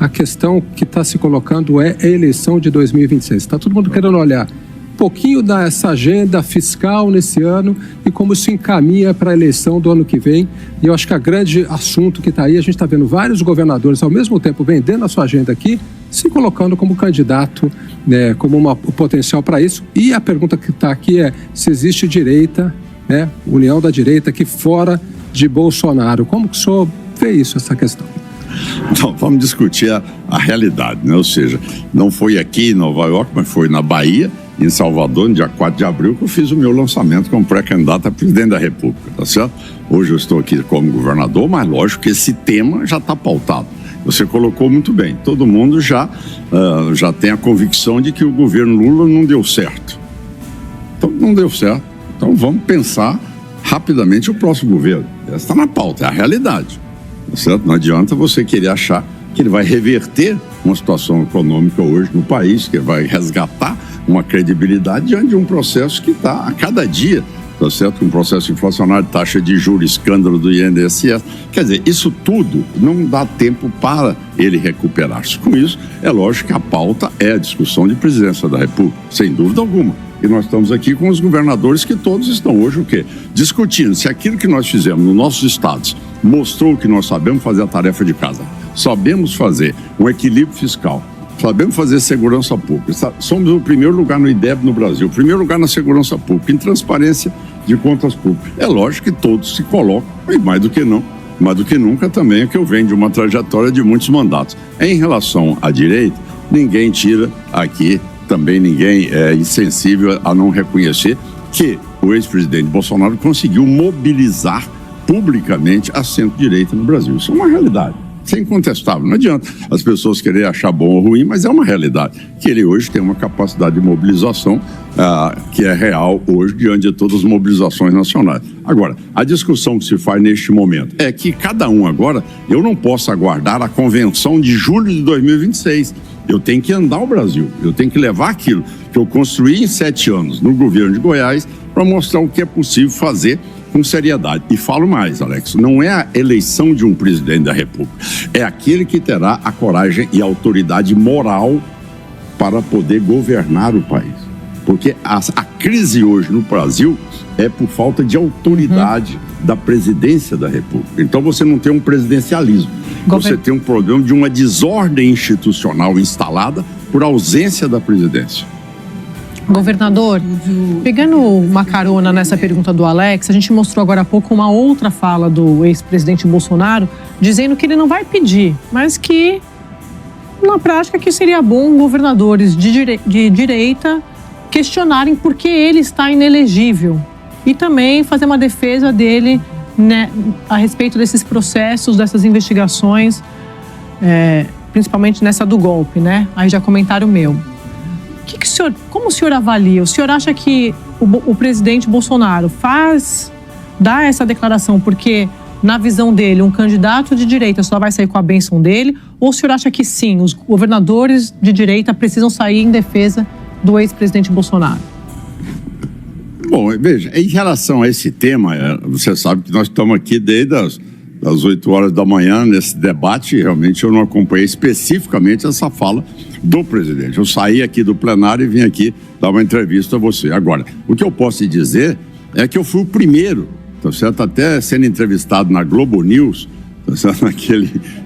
a questão que está se colocando é a eleição de 2026. Está todo mundo querendo olhar um pouquinho dessa agenda fiscal nesse ano e como isso encaminha para a eleição do ano que vem. E eu acho que o grande assunto que está aí, a gente está vendo vários governadores ao mesmo tempo vendendo a sua agenda aqui, se colocando como candidato, né, como um potencial para isso. E a pergunta que está aqui é se existe direita, né, união da direita aqui fora de Bolsonaro. Como que o senhor vê isso, essa questão? Então, vamos discutir a realidade, né? Ou seja, não foi aqui em Nova York, mas foi na Bahia, em Salvador, no dia 4 de abril, que eu fiz o meu lançamento como pré-candidato a presidente da República, tá certo? Hoje eu estou aqui como governador, mas lógico que esse tema já está pautado. Você colocou muito bem, todo mundo já tem a convicção de que o governo Lula não deu certo. Então, não deu certo. Então, vamos pensar rapidamente o próximo governo. Essa está na pauta, é a realidade. Tá certo? Não adianta você querer achar que ele vai reverter uma situação econômica hoje no país, que vai resgatar uma credibilidade diante de um processo que está a cada dia, tá certo? Um processo inflacionário, taxa de juros, escândalo do INSS. Quer dizer, isso tudo não dá tempo para ele recuperar-se. Com isso, é lógico que a pauta é a discussão de presidência da República, sem dúvida alguma. E nós estamos aqui com os governadores que todos estão hoje o quê? Discutindo se aquilo que nós fizemos nos nossos estados mostrou que nós sabemos fazer a tarefa de casa, sabemos fazer um equilíbrio fiscal, sabemos fazer segurança pública. Somos o primeiro lugar no IDEB no Brasil, o primeiro lugar na segurança pública, em transparência de contas públicas. É lógico que todos se colocam, e mais do que nunca também é que eu venho de uma trajetória de muitos mandatos. Em relação à direita, ninguém tira aqui, também ninguém é insensível a não reconhecer que o ex-presidente Bolsonaro conseguiu mobilizar publicamente a centro-direita no Brasil. Isso é uma realidade, isso é incontestável. Não adianta as pessoas quererem achar bom ou ruim, mas é uma realidade, que ele hoje tem uma capacidade de mobilização que é real hoje diante de todas as mobilizações nacionais. Agora, a discussão que se faz neste momento é que cada um agora, eu não posso aguardar a convenção de julho de 2026. Eu tenho que andar o Brasil, eu tenho que levar aquilo que eu construí em 7 anos no governo de Goiás para mostrar o que é possível fazer com seriedade. E falo mais, Alex, não é a eleição de um presidente da República, é aquele que terá a coragem e a autoridade moral para poder governar o país. Porque a crise hoje no Brasil é por falta de autoridade da presidência da República. Então você não tem um presidencialismo, você tem um problema de uma desordem institucional instalada por ausência da presidência. Governador, pegando uma carona nessa pergunta do Alex, a gente mostrou agora há pouco uma outra fala do ex-presidente Bolsonaro, dizendo que ele não vai pedir, mas que na prática que seria bom governadores de direita questionarem por que ele está inelegível e também fazer uma defesa dele, né, a respeito desses processos, dessas investigações, principalmente nessa do golpe, né? Aí já comentário meu. Como o senhor avalia? O senhor acha que o presidente Bolsonaro dá essa declaração porque, na visão dele, um candidato de direita só vai sair com a bênção dele? Ou o senhor acha que sim, os governadores de direita precisam sair em defesa do ex-presidente Bolsonaro? Bom, veja, em relação a esse tema, você sabe que nós estamos aqui desde as 8 horas da manhã nesse debate. Realmente eu não acompanhei especificamente essa fala do presidente. Eu saí aqui do plenário e vim aqui dar uma entrevista a você. Agora, o que eu posso te dizer é que eu fui o primeiro, tá certo? Até sendo entrevistado na Globo News, tá certo?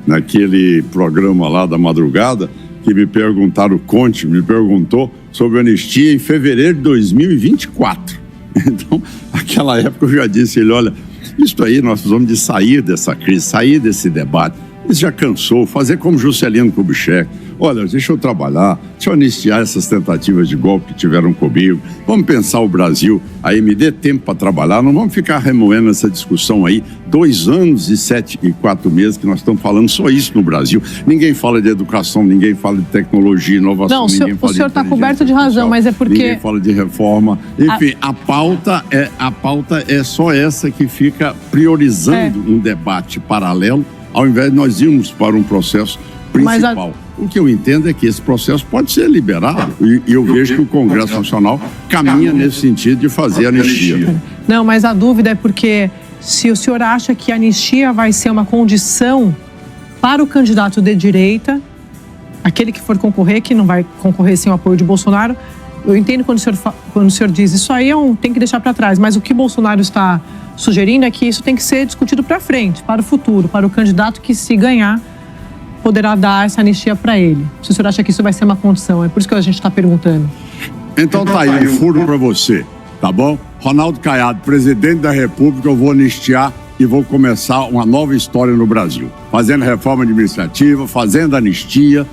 Naquele programa lá da madrugada, que me perguntaram, o Conte me perguntou sobre anistia em fevereiro de 2024. Então, naquela época eu já disse, ele, olha, isso aí nós precisamos de sair dessa crise, sair desse debate. Isso já cansou, fazer como Juscelino Kubitschek. Olha, deixa eu trabalhar, deixa eu anistiar essas tentativas de golpe que tiveram comigo. Vamos pensar o Brasil, aí me dê tempo para trabalhar, não vamos ficar remoendo essa discussão aí. 2 anos e 7 e 4 meses que nós estamos falando só isso no Brasil. Ninguém fala de educação, ninguém fala de tecnologia, inovação, não, ninguém fala de... O senhor está coberto de razão, mas é porque... Ninguém fala de reforma. Enfim, a pauta é só essa que fica priorizando um debate paralelo, ao invés de nós irmos para um processo principal. O que eu entendo é que esse processo pode ser liberado e eu vejo que o Congresso Nacional caminha nesse sentido de fazer anistia. Não, mas a dúvida é porque se o senhor acha que a anistia vai ser uma condição para o candidato de direita aquele que for concorrer, que não vai concorrer sem o apoio de Bolsonaro. Eu entendo quando o senhor diz isso aí tem que deixar para trás, mas o que Bolsonaro está sugerindo é que isso tem que ser discutido para frente, para o futuro, para o candidato que, se ganhar, poderá dar essa anistia para ele. Se o senhor acha que isso vai ser uma condição, é por isso que a gente está perguntando. Então tá aí um furo para você, tá bom? Ronaldo Caiado, presidente da República, eu vou anistiar e vou começar uma nova história no Brasil. Fazendo reforma administrativa, fazendo anistia,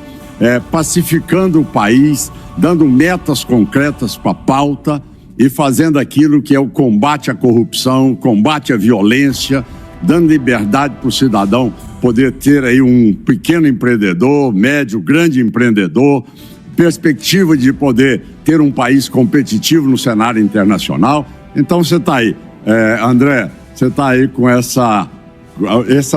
pacificando o país, dando metas concretas para a pauta e fazendo aquilo que é o combate à corrupção, combate à violência, dando liberdade para o cidadão poder ter aí um pequeno empreendedor, médio, grande empreendedor, perspectiva de poder ter um país competitivo no cenário internacional. Então você está aí, André, você está aí com essa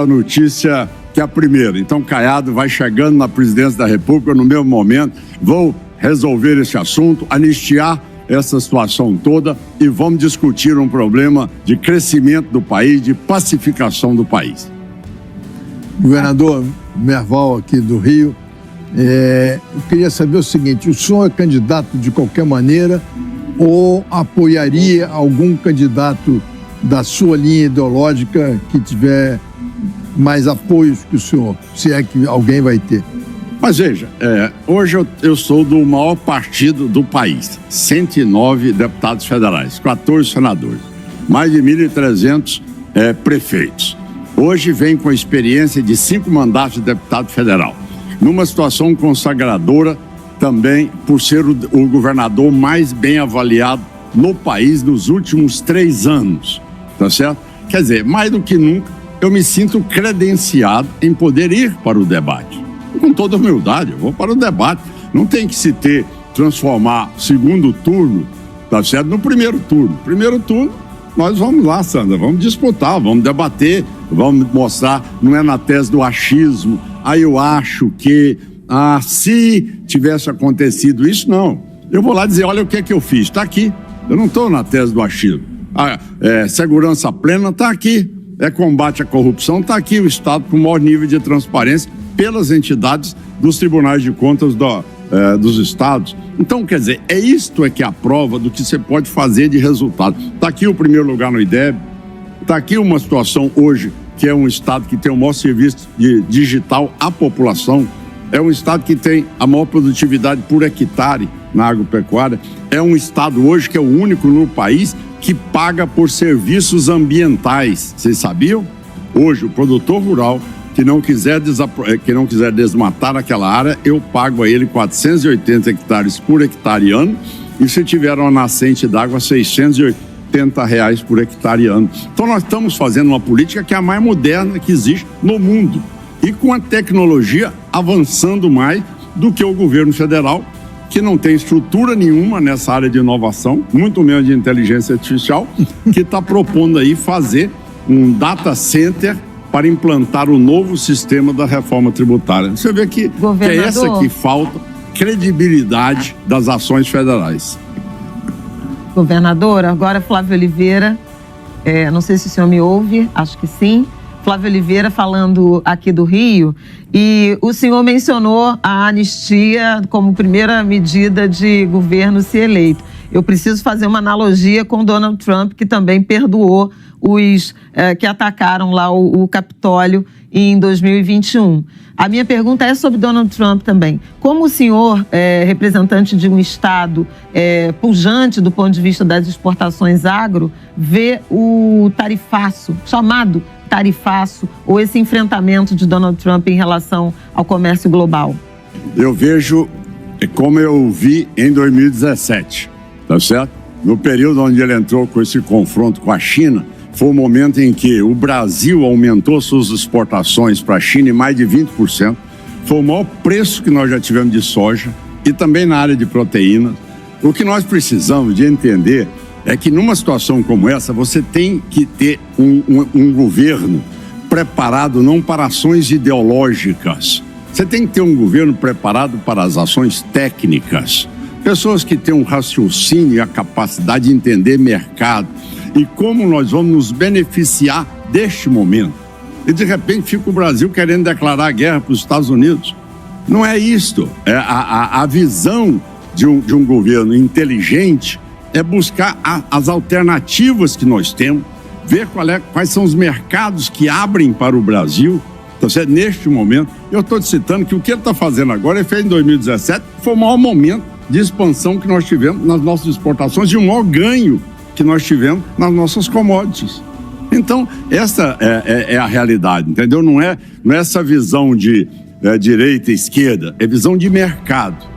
notícia que é a primeira. Então Caiado vai chegando na presidência da República no mesmo momento, vou resolver esse assunto, anistiar essa situação toda e vamos discutir um problema de crescimento do país, de pacificação do país. Governador Merval aqui do Rio, eu queria saber o seguinte, o senhor é candidato de qualquer maneira ou apoiaria algum candidato da sua linha ideológica que tiver mais apoios que o senhor, se é que alguém vai ter? Mas veja, hoje eu sou do maior partido do país, 109 deputados federais, 14 senadores, mais de 1.300 prefeitos. Hoje vem com a experiência de 5 mandatos de deputado federal, numa situação consagradora também por ser o governador mais bem avaliado no país nos últimos 3 anos, tá certo? Quer dizer, mais do que nunca, eu me sinto credenciado em poder ir para o debate. Com toda humildade, eu vou para o debate. Não tem que se transformar segundo turno, tá certo? No primeiro turno. Primeiro turno, nós vamos lá, Sandra, vamos disputar, vamos debater, vamos mostrar, não é na tese do achismo, eu acho que, se tivesse acontecido isso, não. Eu vou lá dizer, olha o que é que eu fiz, está aqui. Eu não estou na tese do achismo. Segurança plena está aqui. Combate à corrupção, está aqui o Estado com o maior nível de transparência pelas entidades dos tribunais de contas dos estados. Então, quer dizer, isto que é a prova do que você pode fazer de resultado. Está aqui o primeiro lugar no IDEB, está aqui uma situação hoje que é um estado que tem o maior serviço digital à população, é um estado que tem a maior produtividade por hectare na agropecuária, é um estado hoje que é o único no país que paga por serviços ambientais. Vocês sabiam? Hoje, o produtor rural que não quiser desmatar aquela área, eu pago a ele 480 hectares por hectare ano, e se tiver uma nascente d'água, R$680 por hectare ano. Então nós estamos fazendo uma política que é a mais moderna que existe no mundo, e com a tecnologia avançando mais do que o governo federal, que não tem estrutura nenhuma nessa área de inovação, muito menos de inteligência artificial, que está propondo aí fazer um data center para implantar o novo sistema da reforma tributária. Você vê que é essa que falta credibilidade das ações federais. Governador, agora Flávio Oliveira, não sei se o senhor me ouve, acho que sim. Flávio Oliveira falando aqui do Rio, e o senhor mencionou a anistia como primeira medida de governo se eleito. Eu preciso fazer uma analogia com Donald Trump, que também perdoou os que atacaram lá o Capitólio em 2021. A minha pergunta é sobre Donald Trump também. Como o senhor, representante de um estado pujante do ponto de vista das exportações agro, vê o tarifaço, chamado tarifaço, ou esse enfrentamento de Donald Trump em relação ao comércio global? Eu vejo como eu vi em 2017, tá certo? No período onde ele entrou com esse confronto com a China, foi o momento em que o Brasil aumentou suas exportações para a China em mais de 20%. Foi o maior preço que nós já tivemos de soja e também na área de proteínas. O que nós precisamos de entender é que numa situação como essa, você tem que ter um governo preparado não para ações ideológicas. Você tem que ter um governo preparado para as ações técnicas. Pessoas que têm um raciocínio e a capacidade de entender mercado e como nós vamos nos beneficiar deste momento. E de repente fica o Brasil querendo declarar guerra para os Estados Unidos. Não é isto. A visão de um governo inteligente é buscar as alternativas que nós temos, ver quais são os mercados que abrem para o Brasil. Então, neste momento, eu estou te citando que o que ele está fazendo agora, ele fez em 2017, foi o maior momento de expansão que nós tivemos nas nossas exportações e o maior ganho que nós tivemos nas nossas commodities. Então, essa é a realidade, entendeu? Não é essa visão de direita e esquerda, é visão de mercado.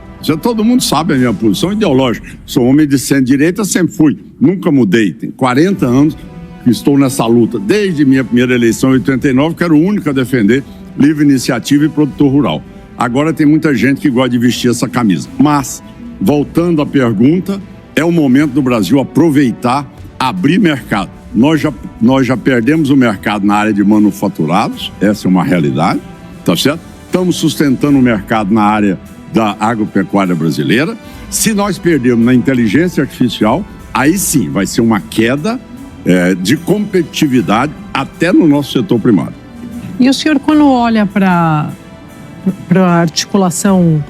Todo mundo sabe a minha posição ideológica. Sou homem de centro-direita, sempre fui, nunca mudei. Tem 40 anos que estou nessa luta. Desde minha primeira eleição em 89, que era o único a defender livre iniciativa e produtor rural. Agora tem muita gente que gosta de vestir essa camisa. Mas, voltando à pergunta, é o momento do Brasil aproveitar, abrir mercado. Nós já perdemos o mercado na área de manufaturados, essa é uma realidade, tá certo? Estamos sustentando o mercado na área da agropecuária brasileira. Se nós perdermos na inteligência artificial, aí sim vai ser uma queda de competitividade até no nosso setor primário. E o senhor, quando olha para a articulação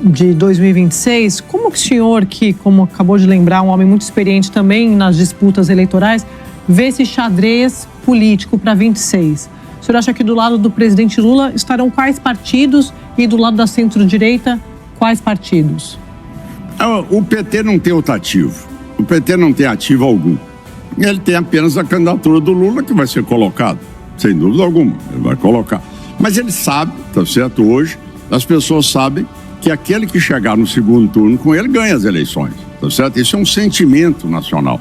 de 2026, como que o senhor, que, como acabou de lembrar, um homem muito experiente também nas disputas eleitorais, vê esse xadrez político para 26? O senhor acha que do lado do presidente Lula estarão quais partidos e do lado da centro-direita, quais partidos? O PT não tem outro ativo. O PT não tem ativo algum. Ele tem apenas a candidatura do Lula que vai ser colocado. Sem dúvida alguma, ele vai colocar. Mas ele sabe, tá certo? Hoje, as pessoas sabem que aquele que chegar no segundo turno com ele ganha as eleições, tá certo? Isso é um sentimento nacional.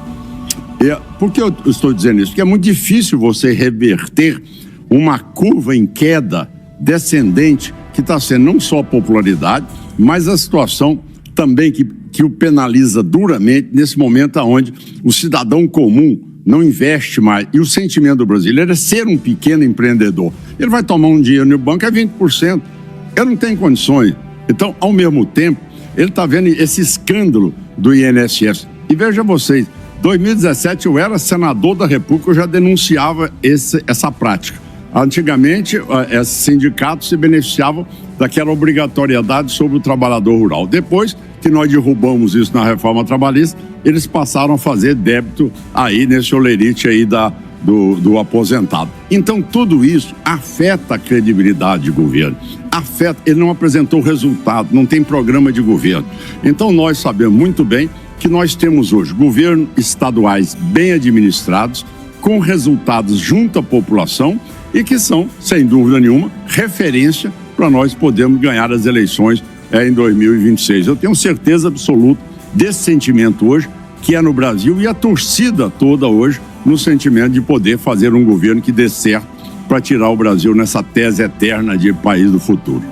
Por que eu estou dizendo isso? Porque é muito difícil você reverter uma curva em queda descendente que está sendo não só a popularidade, mas a situação também que o penaliza duramente nesse momento onde o cidadão comum não investe mais. E o sentimento do brasileiro é ser um pequeno empreendedor. Ele vai tomar um dinheiro no banco, é 20%. Ele não tem condições. Então, ao mesmo tempo, ele está vendo esse escândalo do INSS. E veja vocês, 2017 eu era senador da República, eu já denunciava essa prática. Antigamente, esses sindicatos se beneficiavam daquela obrigatoriedade sobre o trabalhador rural. Depois que nós derrubamos isso na reforma trabalhista, eles passaram a fazer débito aí nesse olerite aí do aposentado. Então, tudo isso afeta a credibilidade do governo. Ele não apresentou resultado, não tem programa de governo. Então, nós sabemos muito bem que nós temos hoje governos estaduais bem administrados, com resultados junto à população e que são, sem dúvida nenhuma, referência para nós podermos ganhar as eleições em 2026. Eu tenho certeza absoluta desse sentimento hoje, que é no Brasil, e a torcida toda hoje no sentimento de poder fazer um governo que dê certo para tirar o Brasil nessa tese eterna de país do futuro.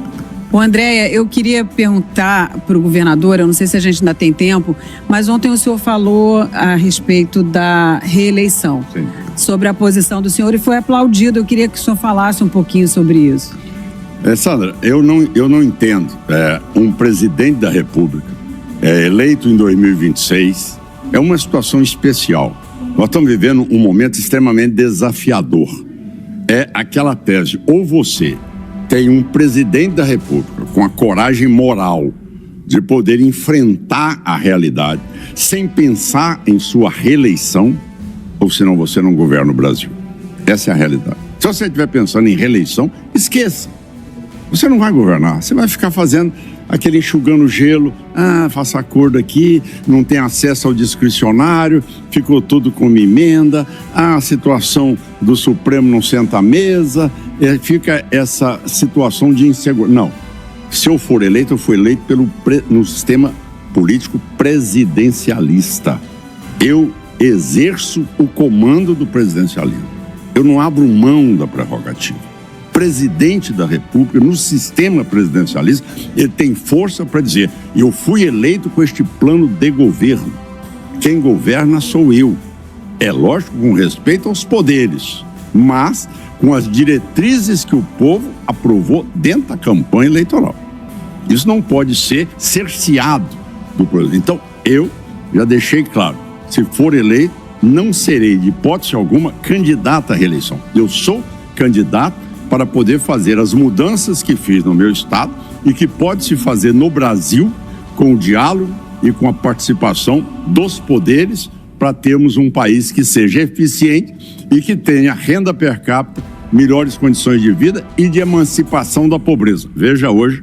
Andréia, eu queria perguntar para o governador, eu não sei se a gente ainda tem tempo, mas ontem o senhor falou a respeito da reeleição. Sim. Sobre a posição do senhor e foi aplaudido. Eu queria que o senhor falasse um pouquinho sobre isso. Sandra, eu não entendo. Um presidente da República eleito em 2026 é uma situação especial. Nós estamos vivendo um momento extremamente desafiador. É aquela tese, ou você tem um presidente da República com a coragem moral de poder enfrentar a realidade sem pensar em sua reeleição, ou senão você não governa o Brasil. Essa é a realidade. Se você estiver pensando em reeleição, esqueça. Você não vai governar, você vai ficar fazendo aquele enxugando gelo, faça acordo aqui, não tem acesso ao discricionário, ficou tudo com uma emenda, a situação do Supremo não senta à mesa, fica essa situação de insegurança. Não, se eu for eleito, eu fui eleito no sistema político presidencialista. Eu exerço o comando do presidencialismo. Eu não abro mão da prerrogativa. Presidente da República, no sistema presidencialista, ele tem força para dizer: eu fui eleito com este plano de governo. Quem governa sou eu. É lógico, com respeito aos poderes, mas com as diretrizes que o povo aprovou dentro da campanha eleitoral. Isso não pode ser cerceado do presidente. Então, eu já deixei claro, se for eleito, não serei, de hipótese alguma, candidato à reeleição. Eu sou candidato para poder fazer as mudanças que fiz no meu estado e que pode se fazer no Brasil com o diálogo e com a participação dos poderes para termos um país que seja eficiente e que tenha renda per capita, melhores condições de vida e de emancipação da pobreza. Veja hoje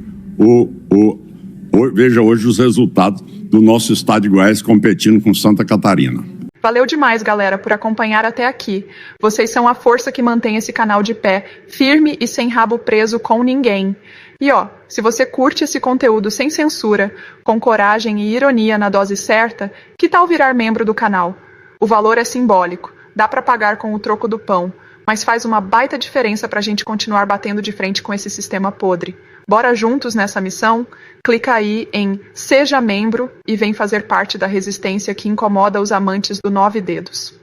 os resultados do nosso estado de Goiás competindo com Santa Catarina. Valeu demais, galera, por acompanhar até aqui. Vocês são a força que mantém esse canal de pé, firme e sem rabo preso com ninguém. E se você curte esse conteúdo sem censura, com coragem e ironia na dose certa, que tal virar membro do canal? O valor é simbólico, dá para pagar com o troco do pão, mas faz uma baita diferença pra gente continuar batendo de frente com esse sistema podre. Bora juntos nessa missão? Clica aí em Seja Membro e vem fazer parte da resistência que incomoda os amantes do 9 dedos.